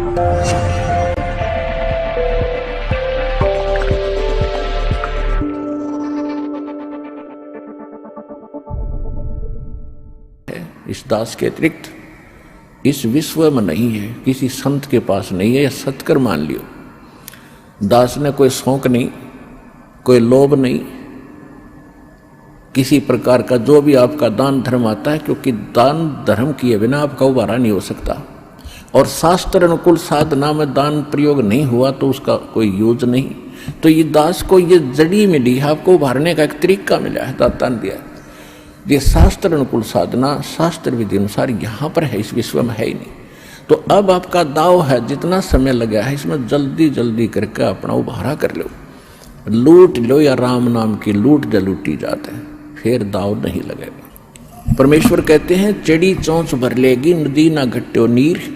इस दास के अतिरिक्त इस विश्व में नहीं है, किसी संत के पास नहीं है, यह सत्कर मान लियो। दास ने कोई शौक नहीं, कोई लोभ नहीं, किसी प्रकार का जो भी आपका दान धर्म आता है, क्योंकि दान धर्म किए बिना आपका उबारा नहीं हो सकता। और शास्त्र अनुकूल साधना में दान प्रयोग नहीं हुआ तो उसका कोई यूज नहीं। तो ये दास को ये जड़ी मिली है, आपको उभारने का एक तरीका मिला है, दाता ने दिया। ये शास्त्र अनुकूल साधना शास्त्र विधि अनुसार यहाँ पर है, इस विश्व में है ही नहीं। तो अब आपका दाव है, जितना समय लगा है इसमें जल्दी जल्दी करके अपना उभारा कर लो, लूट लो, या राम नाम की लूट जो लूटी जाते हैं, फिर दाव नहीं लगेगा। परमेश्वर कहते हैं चढ़ी चौंच भर लेगी नदी ना घट्यो नीर,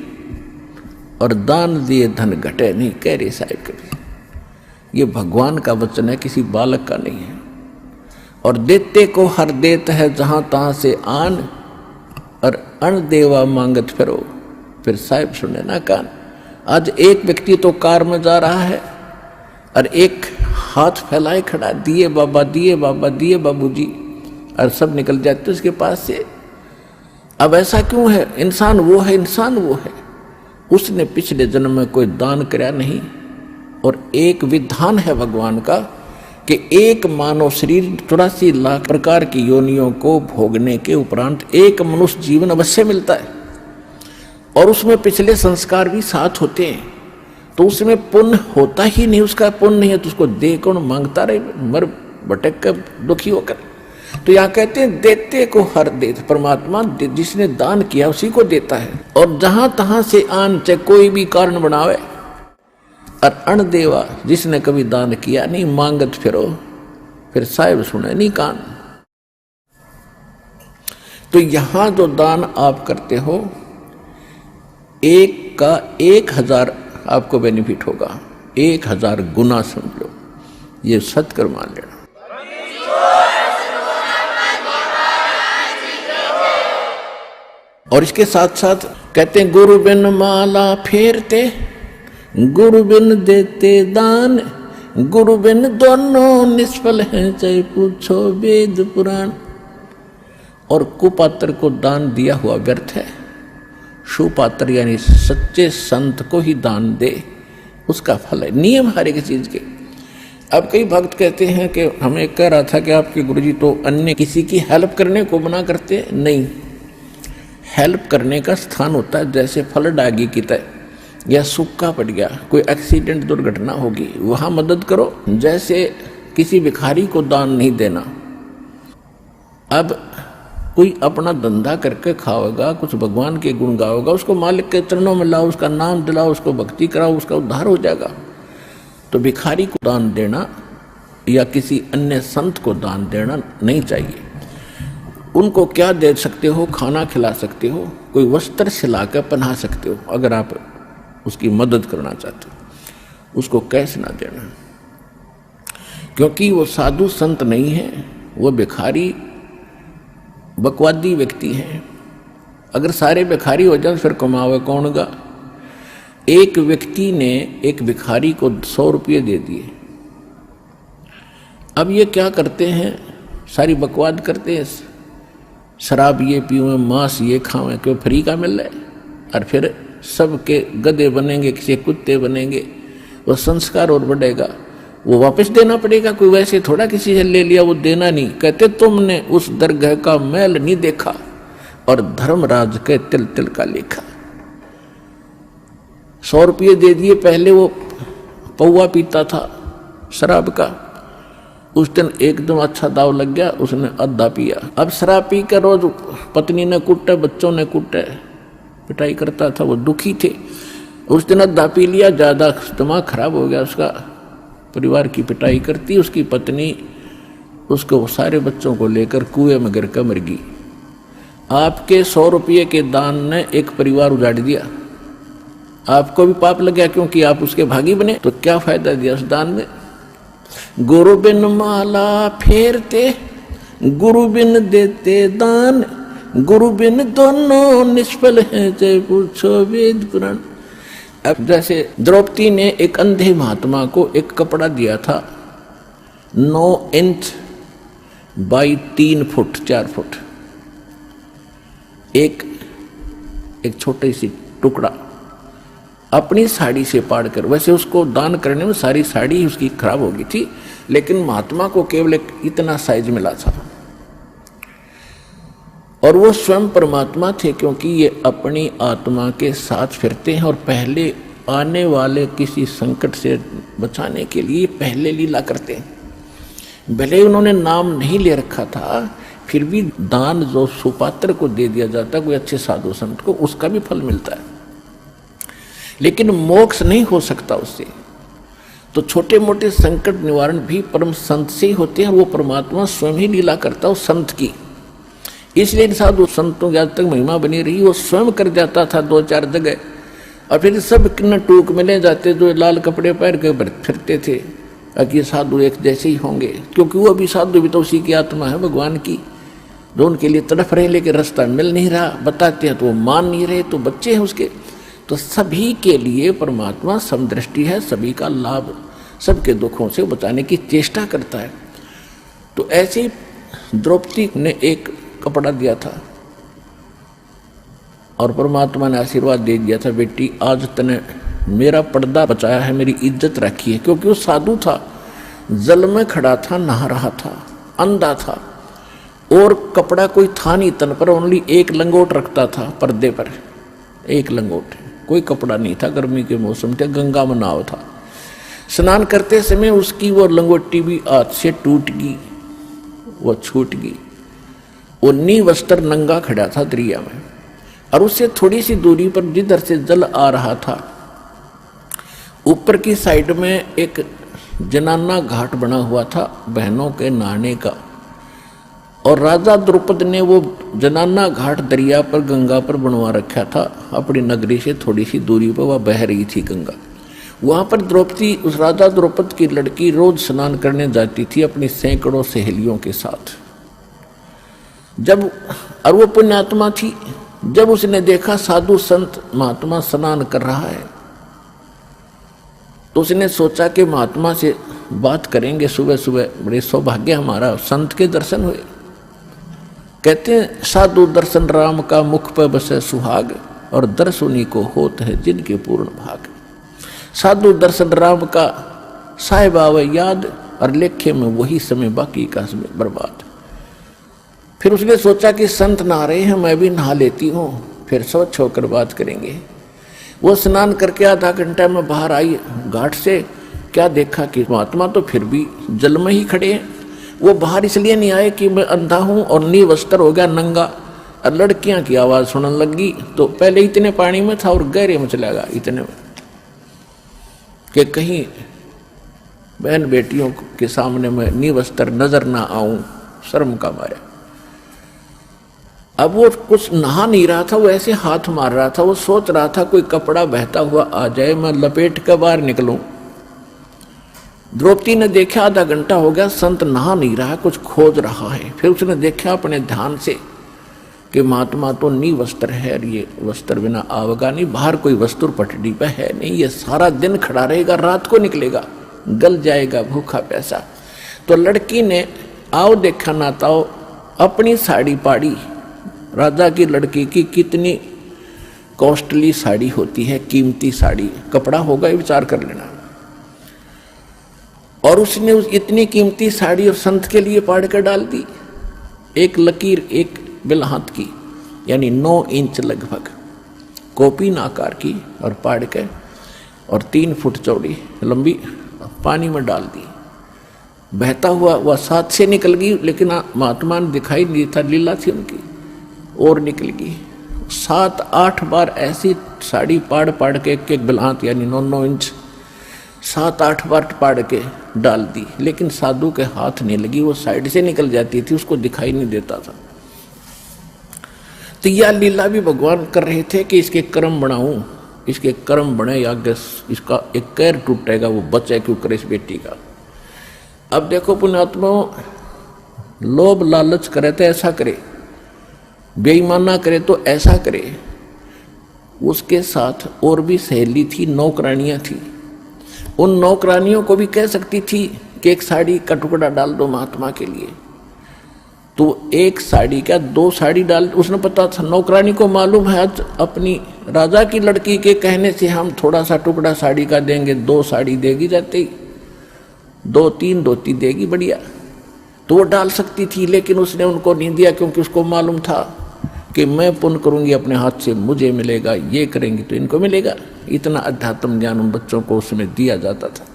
और दान दिए धन घटे नहीं, कह रहे साहिब कभी। ये भगवान का वचन है, किसी बालक का नहीं है। और देते को हर देत है जहां तहां से आन, और अण देवा मांगत फिरो। फिर साहिब सुने ना कान। आज एक व्यक्ति तो कार में जा रहा है और एक हाथ फैलाए खड़ा, दिए बाबा दिए बाबा दिए बाबूजी, और सब निकल जाते उसके पास से। अब ऐसा क्यों है? इंसान वो है, इंसान वो है, उसने पिछले जन्म में कोई दान कराया नहीं। और एक विधान है भगवान का कि एक मानव शरीर 84 लाख प्रकार की योनियों को भोगने के उपरांत एक मनुष्य जीवन अवश्य मिलता है, और उसमें पिछले संस्कार भी साथ होते हैं। तो उसमें पुण्य होता ही नहीं, उसका पुण्य नहीं है तो उसको दे कौन? मांगता रहे मर भटक कर दुखी होकर। तो यहाँ कहते हैं देते को हर देत, परमात्मा जिसने दान किया उसी को देता है। और जहां तहां से आन, चाहे कोई भी कारण बनावे, और अण देवा जिसने कभी दान किया नहीं, मांगत फिरो, फिर साहिब सुने नहीं कान। तो यहां जो दान आप करते हो, एक का 1000 आपको बेनिफिट होगा, 1000 गुना समझ लो, ये सत्कर मान लेना। और इसके साथ साथ कहते हैं गुरु बिन माला फेरते, गुरु बिन देते दान, गुरु बिन दोनों निष्फल हैं, चाहे पूछो वेद पुराण। और कुपात्र को दान दिया हुआ व्यर्थ है, सुपात्र यानी सच्चे संत को ही दान दे, उसका फल है। नियम हर एक चीज के। अब कई भक्त कहते हैं कि हमें कह रहा था कि आपके गुरुजी तो अन्य किसी की हेल्प करने को मना करते नहीं। हेल्प करने का स्थान होता है, जैसे फल डागी की तरह, या सूखा पड़ गया, कोई एक्सीडेंट दुर्घटना होगी, वहां मदद करो। जैसे किसी भिखारी को दान नहीं देना। अब कोई अपना धंधा करके खाओगा, कुछ भगवान के गुण गाओगा, उसको मालिक के चरणों में लाओ, उसका नाम दिलाओ, उसको भक्ति कराओ, उसका उद्धार हो जाएगा। तो भिखारी को दान देना या किसी अन्य संत को दान देना नहीं चाहिए। उनको क्या दे सकते हो? खाना खिला सकते हो, कोई वस्त्र सिलाकर पहना सकते हो, अगर आप उसकी मदद करना चाहते हो। उसको कैश ना देना, क्योंकि वो साधु संत नहीं है, वो भिखारी बकवादी व्यक्ति हैं। अगर सारे भिखारी हो जाए फिर कमावे कौन गा? एक व्यक्ति ने एक भिखारी को 100 रुपये दे दिए। अब ये क्या करते हैं? सारी बकवाद करते हैं, शराब ये पीवें, मांस ये खावें, क्यों फ्री का मिल रहा है। और फिर सबके गधे बनेंगे, किसी कुत्ते बनेंगे, वो संस्कार और बढ़ेगा, वो वापस देना पड़ेगा। कोई वैसे थोड़ा किसी से ले लिया वो देना नहीं। कहते तुमने उस दरगाह का मैल नहीं देखा, और धर्मराज के तिल तिल का लेखा। 100 रुपये दे दिए। पहले वो पौवा पीता था शराब का, उस दिन एकदम अच्छा दाव लग गया, उसने आधा पिया। अब शराब पी कर रोज पत्नी ने कूटा, बच्चों ने कूटा, पिटाई करता था, वो दुखी थे। उस दिन आधा पी लिया, ज़्यादा दिमाग खराब हो गया उसका, परिवार की पिटाई करती, उसकी पत्नी उसको सारे बच्चों को लेकर कुएं में गिर कर मर गई। आपके 100 रुपये के दान ने एक परिवार उजाड़ दिया। आपको भी पाप लग गया, क्योंकि आप उसके भागी बने। तो क्या फायदा दिया उस दान में? गुरु बिन माला फेरते, गुरु बिन देते दान, गुरु बिन दोनों निष्फल हैं, चाहे पूछो वेद पुराण। अब जैसे द्रौपदी ने एक अंधे महात्मा को एक कपड़ा दिया था 9 इंच बाई 3 फुट 4 फुट, एक छोटे सी टुकड़ा अपनी साड़ी से पाड़ कर, वैसे उसको दान करने में सारी साड़ी उसकी खराब हो गई थी, लेकिन महात्मा को केवल एक इतना साइज मिला था। और वो स्वयं परमात्मा थे, क्योंकि ये अपनी आत्मा के साथ फिरते हैं और पहले आने वाले किसी संकट से बचाने के लिए पहले लीला करते हैं। भले ही उन्होंने नाम नहीं ले रखा था, फिर भी दान जो सुपात्र को दे दिया जाता है, कोई अच्छे साधु संत को, उसका भी फल मिलता है, लेकिन मोक्ष नहीं हो सकता उससे। तो छोटे मोटे संकट निवारण भी परम संत से ही होते हैं, वो परमात्मा स्वयं ही लीला करता है उस संत की। इसलिए साधु संतों की आज तक महिमा बनी रही, वो स्वयं कर जाता था 2-4 जगह, और फिर सब किन्न टूक में ले जाते जो लाल कपड़े पहन के फिरते थे कि ये साधु एक जैसे ही होंगे, क्योंकि वो भी साधु भी तो उसी की आत्मा है भगवान की, जो उनके लिए तड़फ रहे लेकिन रास्ता मिल नहीं रहा, बताते हैं तो वो मान नहीं रहे, तो बच्चे हैं उसके। तो सभी के लिए परमात्मा समदृष्टि है, सभी का लाभ, सबके दुखों से बचाने की चेष्टा करता है। तो ऐसे ही द्रौपदी ने एक कपड़ा दिया था और परमात्मा ने आशीर्वाद दे दिया था, बेटी आज तने मेरा पर्दा बचाया है, मेरी इज्जत रखी है। क्योंकि वो साधु था, जल में खड़ा था, नहा रहा था, अंधा था, और कपड़ा कोई था नहीं तन पर, ओनली एक लंगोट रखता था पर्दे पर, एक लंगोट, कोई कपड़ा नहीं था। गर्मी के मौसम थे, गंगा में नाव था। स्नान करते समय उसकी वो लंगोटी भी हाथ से टूट गई, वो छूट गई। वो निवस्त्र नंगा खड़ा था दरिया में, और उससे थोड़ी सी दूरी पर जिधर से जल आ रहा था, ऊपर की साइड में एक जनाना घाट बना हुआ था बहनों के नहाने का, और राजा द्रुपद ने वो जनाना घाट दरिया पर गंगा पर बनवा रखा था। अपनी नगरी से थोड़ी सी दूरी पर वह बह रही थी गंगा। वहां पर द्रौपदी, उस राजा द्रुपद की लड़की, रोज स्नान करने जाती थी अपनी सैकड़ों सहेलियों के साथ। जब, और वो पुण्यात्मा थी, जब उसने देखा साधु संत महात्मा स्नान कर रहा है, तो उसने सोचा कि महात्मा से बात करेंगे सुबह सुबह, बड़े सौभाग्य हमारा, संत के दर्शन हुए। कहते हैं साधु दर्शन राम का मुख पर बसे सुहाग, और दर्श उन्हीं को होत है जिनके पूर्ण भाग। साधु दर्शन राम का साहिब आवे याद, और लेखे में वही समय बाकी का समय बर्बाद। फिर उसने सोचा कि संत नहा रहे हैं, मैं भी नहा लेती हूँ, फिर स्वच्छ होकर बात करेंगे। वो स्नान करके आधा घंटा में बाहर आई घाट से, क्या देखा कि महात्मा तो फिर भी जल में ही खड़े हैं। वो बाहर इसलिए नहीं आए कि मैं अंधा हूँ और निवस्त्र हो गया, नंगा, और लड़कियां की आवाज़ सुनने लगी। तो पहले इतने पानी में था और गहरे में चला गया, इतने में कि कहीं बहन बेटियों के सामने मैं निवस्त्र नजर ना आऊं, शर्म का मारा। अब वो कुछ नहा नहीं रहा था, वो ऐसे हाथ मार रहा था, वो सोच रहा था कोई कपड़ा बहता हुआ आ जाए, मैं लपेट कर बाहर निकलूं। द्रौपदी ने देखा आधा घंटा हो गया, संत नहा नहीं रहा, कुछ खोज रहा है। फिर उसने देखा अपने ध्यान से कि महात्मा तो निवस्त्र है, और ये वस्त्र बिना आवेगा नहीं, बाहर कोई वस्त्र पटड़ी पे है नहीं, ये सारा दिन खड़ा रहेगा, रात को निकलेगा, गल जाएगा भूखा प्यासा। तो लड़की ने आओ देखा ना ताओ अपनी साड़ी पाड़ी। राजा की लड़की की कितनी कॉस्टली साड़ी होती है, कीमती साड़ी, कपड़ा होगा ये विचार कर लेना। और उसने उस इतनी कीमती साड़ी और संत के लिए पाड़ कर डाल दी। एक लकीर, एक बिल हाथ की, यानी 9 इंच लगभग, कोपीन आकार की, और पाड़ के और 3 फुट चौड़ी लंबी पानी में डाल दी। बहता हुआ वह साथ से निकल गई, लेकिन महात्मा ने दिखाई नहीं था, लीला थी उनकी, और निकल गई। 7-8 बार ऐसी साड़ी पाड़ पाड़ के, एक बिलांत यानी 9-9 इंच 7-8 बार पाड़ के डाल दी, लेकिन साधु के हाथ नहीं लगी, वो साइड से निकल जाती थी, उसको दिखाई नहीं देता था। तो यह लीला भी भगवान कर रहे थे कि इसके कर्म बनाऊं, इसके कर्म बने, या इसका एक कैर टूटेगा, वो बचे क्यों करे इस बेटी का। अब देखो पुण्यात्मा, लोभ लालच करे तो ऐसा करे, बेईमाना करे तो ऐसा करे। उसके साथ और भी सहेली थी, नौकरानियां थी। उन नौकरानियों को भी कह सकती थी कि एक साड़ी का टुकड़ा डाल दो महात्मा के लिए, तो एक साड़ी का 2 साड़ी डाल। उसने पता था, नौकरानी को मालूम है आज अपनी राजा की लड़की के कहने से हम थोड़ा सा टुकड़ा साड़ी का देंगे, 2 साड़ी देगी, जाते ही 2-3 धोती देगी, बढ़िया, तो वो डाल सकती थी। लेकिन उसने उनको नहीं दिया, क्योंकि उसको मालूम था कि मैं पुण्य करूंगी अपने हाथ से, मुझे मिलेगा, ये करेंगी तो इनको मिलेगा। इतना अध्यात्म ज्ञान उन बच्चों को उसमें दिया जाता था।